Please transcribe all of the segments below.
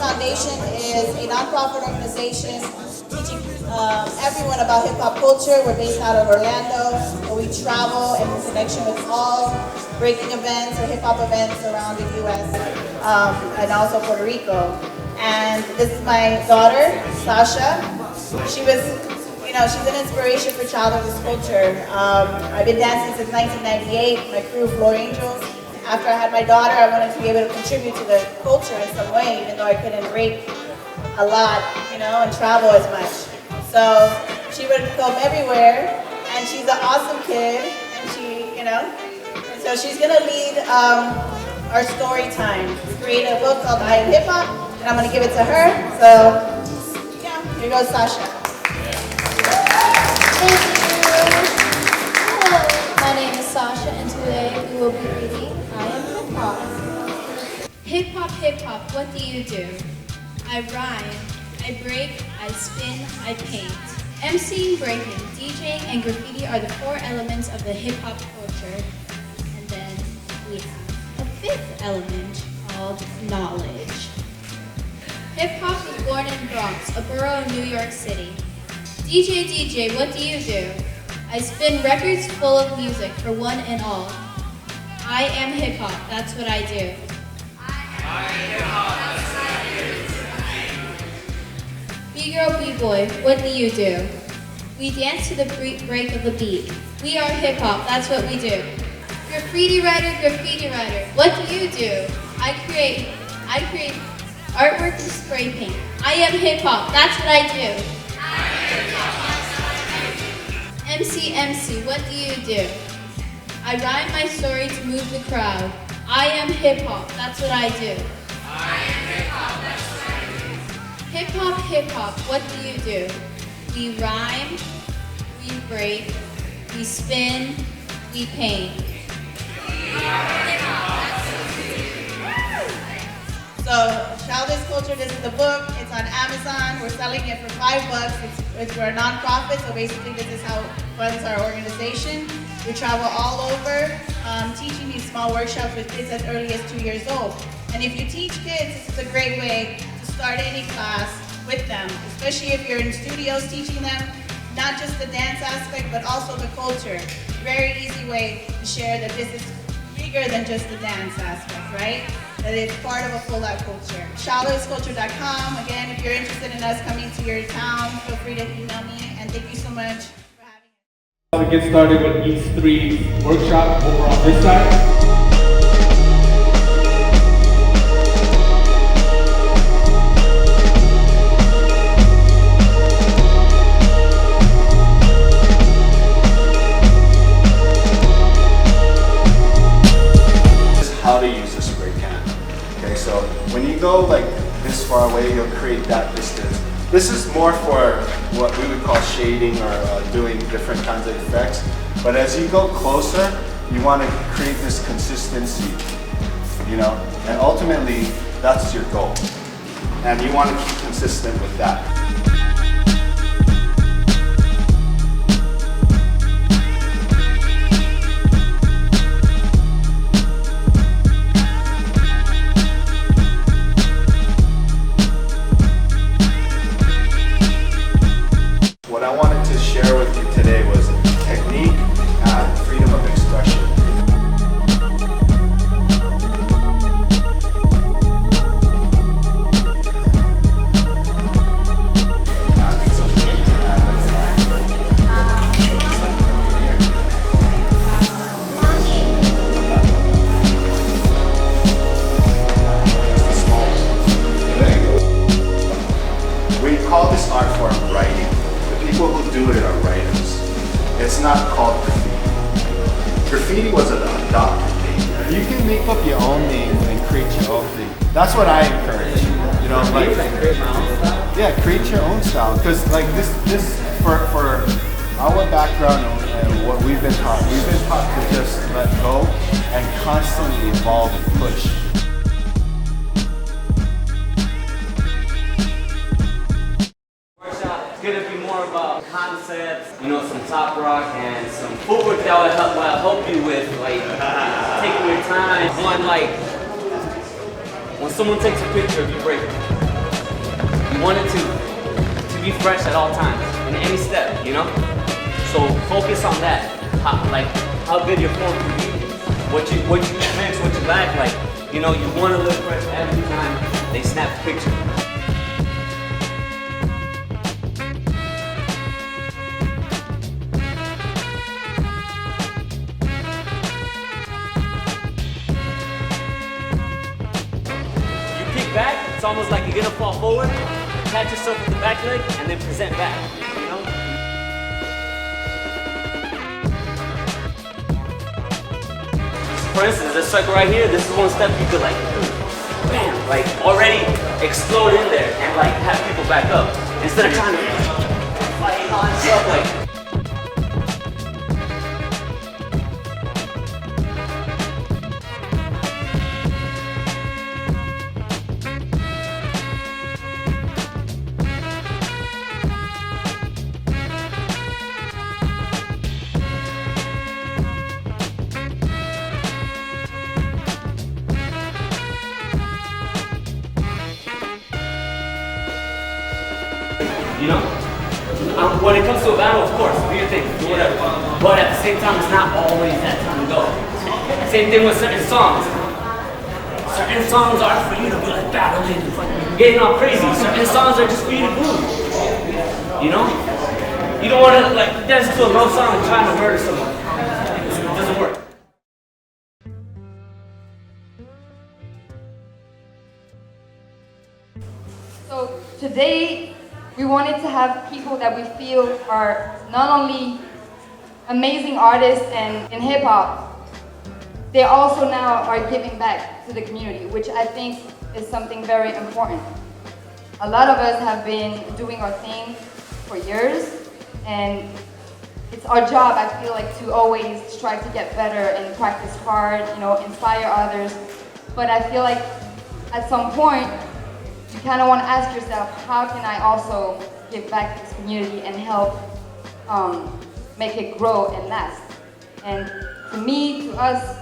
Foundation is a nonprofit organization teaching everyone about hip-hop culture. We're based out of Orlando, where we travel in connection with all breaking events or hip-hop events around the U.S. And also Puerto Rico. And this is my daughter, Sasha. She was, she's an inspiration for Child of This Culture. I've been dancing since 1998, my crew, Floor Angels. After I had my daughter, I wanted to be able to contribute to the culture in some way, even though I couldn't break a lot, and travel as much. So she would come everywhere, and she's an awesome kid, and and so she's gonna lead our story time. We created a book called I Am Hip Hop, and I'm gonna give it to her. So yeah, here goes Sasha. Thank you. Hello, my name is Sasha, and today we will be reading I Am Hip Hop. Hip hop, hip hop, what do you do? I rhyme, I break, I spin, I paint. MCing, breaking, DJing, and graffiti are the four elements of the hip hop culture. And then we have a fifth element called knowledge. Hip hop was born in Bronx, a borough of New York City. DJ, what do you do? I spin records full of music for one and all. I am hip hop, that's what I do. I am hip hop, that's what I do. B-girl, B-boy, what do you do? We dance to the break of the beat. We are hip hop, that's what we do. Graffiti writer, what do you do? I create artwork to spray paint. I am hip hop, that's what I do. MC, what do you do? I rhyme my story to move the crowd. I am hip hop, that's what I do. I am hip hop, that's what I do. Hip hop, what do you do? We rhyme, we break, we spin, we paint. We are hip hop, that's what we do. So, Child of This Culture, this is the book. It's on Amazon. We're selling it for $5. We're a nonprofit, so basically this is how it funds our organization. We travel all over teaching these small workshops with kids as early as 2 years old. And if you teach kids, this is a great way to start any class with them, especially if you're in studios teaching them not just the dance aspect, but also the culture. Very easy way to share that this is bigger than just the dance aspect, right? That it's part of a full-out culture. ChildofThisCulture.com. Again, if you're interested in us coming to your town, feel free to email me, and thank you so much for having us. We get started with each three workshop over on this side. How to use a spray can. Okay, so when you go like this far away, you'll create that distance. This is more for what we would call shading or doing different kinds of effects. But as you go closer, you want to create this consistency, and ultimately that's your goal. And you want to keep consistent with that. What I wanted to share with you today was technique and freedom of expression. We call this art form writing. People who do it are writers. It's not called graffiti. Graffiti was an adopted name. You can make up your own name and create your own thing. That's what I encourage. Create my own style? Yeah, create your own style. Because like this for our background and what we've been taught to just let go and constantly evolve and push. It's gonna be more about concepts, some top rock and some footwork that will help you with taking your time. When someone takes a picture of you breaking, want it to be fresh at all times, in any step, you know? So focus on that, how good your form can be, what you mix, what you like, you know, you want to look fresh every time they snap a picture. Back, it's almost like you're gonna fall forward, catch yourself with the back leg, and then present back, you know? For instance, this circle right here, this is one step you could bam, already explode in there and have people back up. Instead of trying to fight on stuff you know? When it comes to a battle, of course, do your thing, do whatever. But at the same time, it's not always that time to go. Same thing with certain songs. Certain songs are for you to be battling, getting all crazy. Certain songs are just for you to groove. You know? You don't want to dance to a love song and try to murder someone. It doesn't work. So today, we wanted to have people that we feel are not only amazing artists and in hip hop, they also now are giving back to the community, which I think is something very important. A lot of us have been doing our thing for years, and it's our job, I feel like, to always strive to get better and practice hard, you know, inspire others. But I feel like at some point, you kind of want to ask yourself, how can I also give back to this community and help make it grow and last? And to me, to us,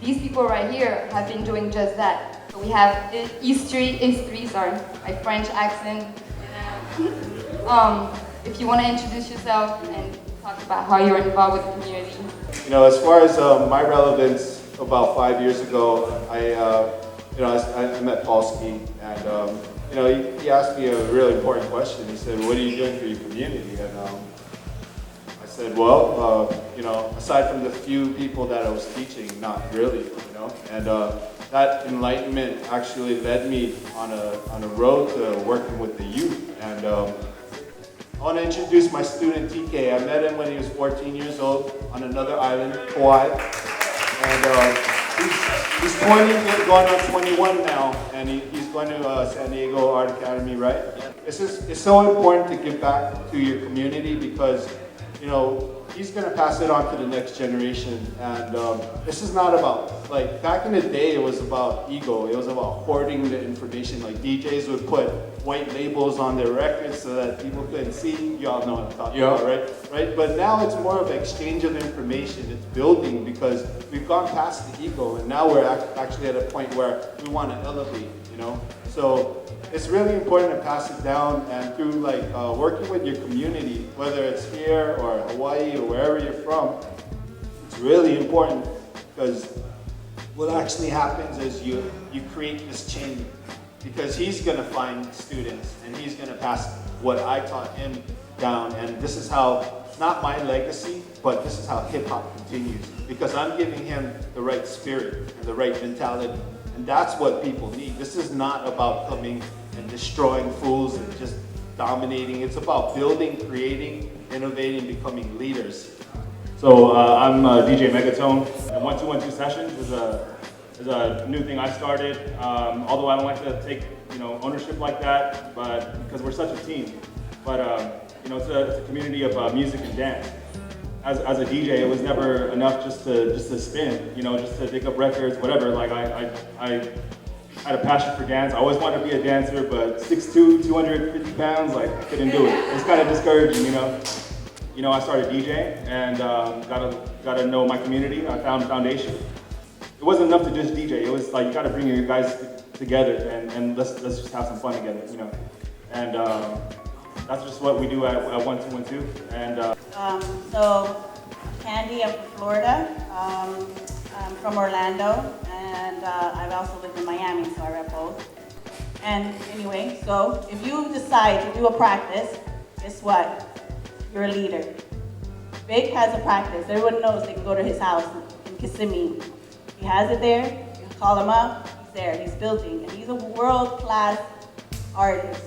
these people right here have been doing just that. So we have Eastry, sorry, my French accent. If you want to introduce yourself and talk about how you're involved with the community. You know, as far as my relevance, about 5 years ago, I met Paulski, and you know, he asked me a really important question. He said, "What are you doing for your community?" And I said, "Well, you know, aside from the few people that I was teaching, not really, you know." And that enlightenment actually led me on a road to working with the youth. And I want to introduce my student TK. I met him when he was 14 years old on another island, Hawaii, and he's 20, going on 21 now, and he's going to San Diego Art Academy, right? It's so important to give back to your community because, you know, he's going to pass it on to the next generation. And this is not about, back in the day, it was about ego. It was about hoarding the information. Like DJs would put white labels on their records so that people couldn't see. You all know what I'm talking about, right? But now it's more of an exchange of information. It's building because we've gone past the ego, and now we're actually at a point where we want to elevate, you know? So it's really important to pass it down, and through working with your community, whether it's here or Hawaii or wherever you're from, it's really important because what actually happens is you create this chain, because he's going to find students and he's going to pass what I taught him down, and this is how, not my legacy, but this is how hip hop continues, because I'm giving him the right spirit and the right mentality, and that's what people need. This is not about coming and destroying fools and just dominating. It's about building, creating, innovating, becoming leaders. So I'm DJ Megatone, and 1212 Sessions is a new thing I started. Although I don't like to take ownership like that, but because we're such a team. But it's a community of music and dance. As a DJ, it was never enough just to spin, just to dig up records, whatever. I had a passion for dance. I always wanted to be a dancer, but 6'2", 250 pounds, I couldn't do it. It was kind of discouraging, I started DJing and got to know my community. I found foundation. It wasn't enough to just DJ. It was like you got to bring your guys together and let's just have some fun together, And that's just what we do at 1212. And So, Candy, I'm from Florida. I'm from Orlando, and I've also lived in Miami, so I rep both. And anyway, so if you decide to do a practice, guess what? You're a leader. Vic has a practice. Everyone knows they can go to his house in Kissimmee. He has it there. You can call him up. He's there. He's building, and he's a world-class artist.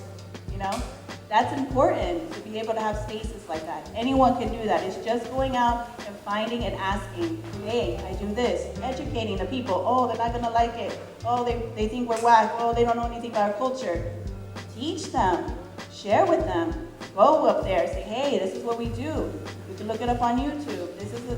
You know, that's important to be able to have spaces like that. Anyone can do that. It's just going out and finding and asking, hey, I do this, educating the people. Oh, they're not gonna like it. Oh, they think we're whack. Oh, they don't know anything about our culture. Teach them, share with them. Go up there, say, hey, this is what we do. You can look it up on YouTube.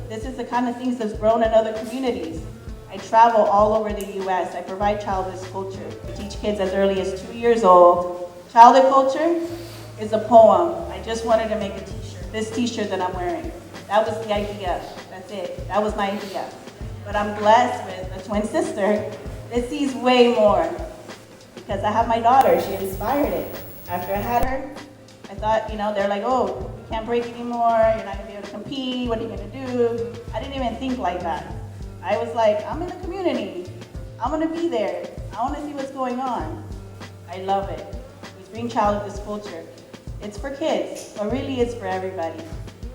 This is the kind of things that's grown in other communities. I travel all over the US. I provide childhood culture. I teach kids as early as 2 years old. Childhood culture is a poem. I just wanted to make a t-shirt, this t-shirt that I'm wearing. That was the idea, that's it. That was my idea. But I'm blessed with a twin sister that sees way more. Because I have my daughter, she inspired it. After I had her, I thought, you know, they're like, oh, you can't break anymore, you're not gonna be able to compete, what are you gonna do? I didn't even think like that. I was like, I'm in the community, I'm gonna be there, I wanna see what's going on. I love it. We bring childhood culture. It's for kids, but really it's for everybody,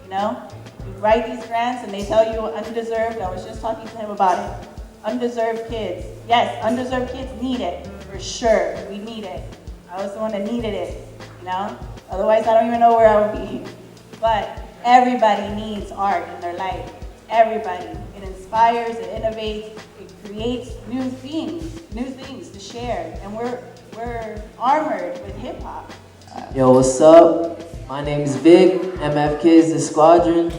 you know? You write these grants and they tell you undeserved, I was just talking to him about it. Undeserved kids. Yes, undeserved kids need it, for sure, we need it. I was the one that needed it, you know? Otherwise, I don't even know where I would be. But everybody needs art in their life. Everybody. It inspires, it innovates, it creates new things to share. And we're armored with hip hop. Yo, what's up? My name is Vic, MF Kids, the Squadron.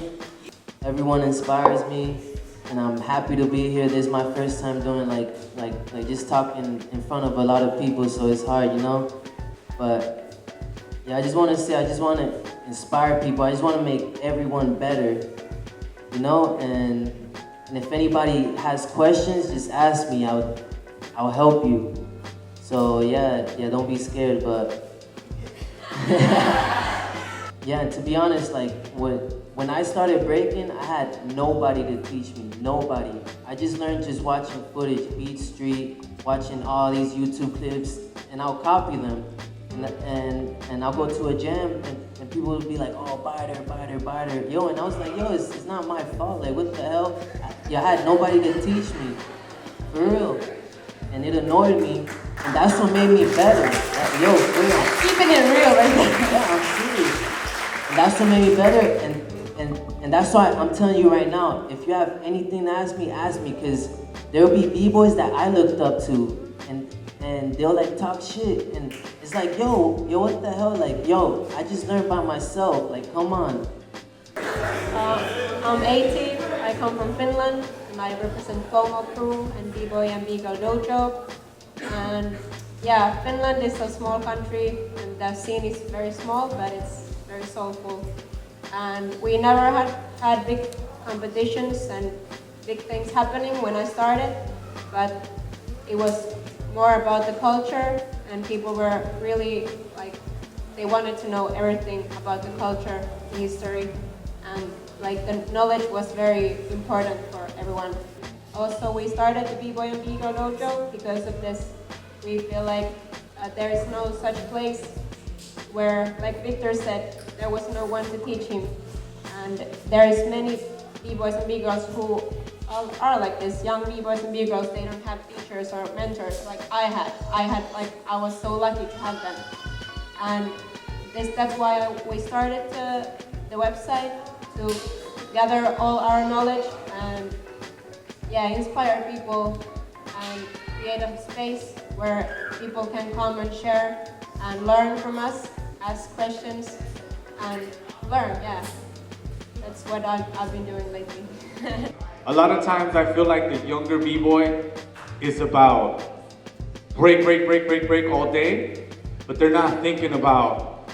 Everyone inspires me, and I'm happy to be here. This is my first time doing like just talking in front of a lot of people, so it's hard, you know? But yeah, I just want to inspire people. I just want to make everyone better, you know? And if anybody has questions, just ask me. I'll help you. So yeah, don't be scared. But yeah, and to be honest, like when I started breaking, I had nobody to teach me. Nobody. I just learned just watching footage, Beat Street, watching all these YouTube clips, and I'll copy them. And I'll go to a jam and people will be like, oh, buy her. Yo, and I was like, yo, it's not my fault. Like, what the hell? I had nobody to teach me. For real. And it annoyed me. And that's what made me better. Like, yo, for real. Keeping it real right there. Yeah, I'm serious. And that's what made me better. And that's why I'm telling you right now, if you have anything to ask me, because there will be B-boys that I looked up to. And they'll like talk shit, and it's like, yo, what the hell? Like, yo, I just learned by myself. Like, come on. I'm 18. I come from Finland, and I represent FOMO Crew and Bboy and Girl Dojo. And yeah, Finland is a small country, and the scene is very small, but it's very soulful. And we never had big competitions and big things happening when I started, but it was more about the culture, and people were really like, they wanted to know everything about the culture, the history, and like the knowledge was very important for everyone. Also, we started the Bboy and Girl Dojo because of this. We feel like there is no such place where, like Victor said, there was no one to teach him, and there is many B-boys and B-girls who are like this, young B-boys and B-girls. They don't have teachers or mentors like I had. I was so lucky to have them. And that's why we started the website, to gather all our knowledge and inspire people and create a space where people can come and share and learn from us, ask questions and learn, That's what I've been doing lately. A lot of times I feel like the younger B-boy is about break all day, but they're not thinking about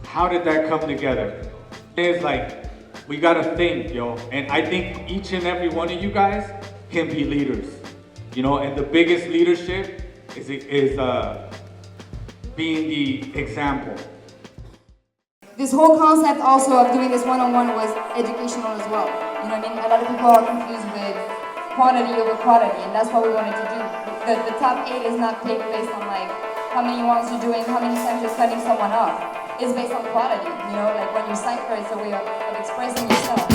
how did that come together. It's like, we gotta think, yo. And I think each and every one of you guys can be leaders, you know, and the biggest leadership is being the example. This whole concept also of doing this one-on-one was educational as well. You know what I mean? A lot of people are confused with quantity over quality, and that's what we wanted to do. The top 8 is not picked based on like how many rounds you're doing, how many times you're cutting someone off. It's based on quality, you know? Like when you Cypher, it's a way of expressing yourself.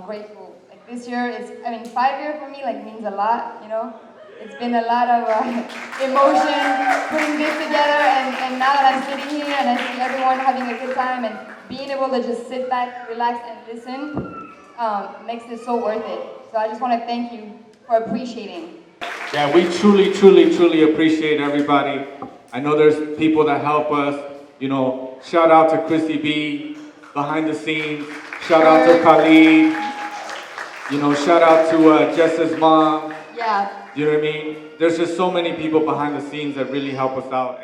grateful. Like this year, 5 years for me like means a lot, you know. It's been a lot of emotion putting this together, and now that I'm sitting here and I see everyone having a good time and being able to just sit back, relax, and listen makes it so worth it. So I just want to thank you for appreciating. Yeah, we truly, truly, truly appreciate everybody. I know there's people that help us. You know, shout out to Chrissy B behind the scenes. Shout out to Khalid. You know, shout out to Jess's mom. Yeah. You know what I mean? There's just so many people behind the scenes that really help us out.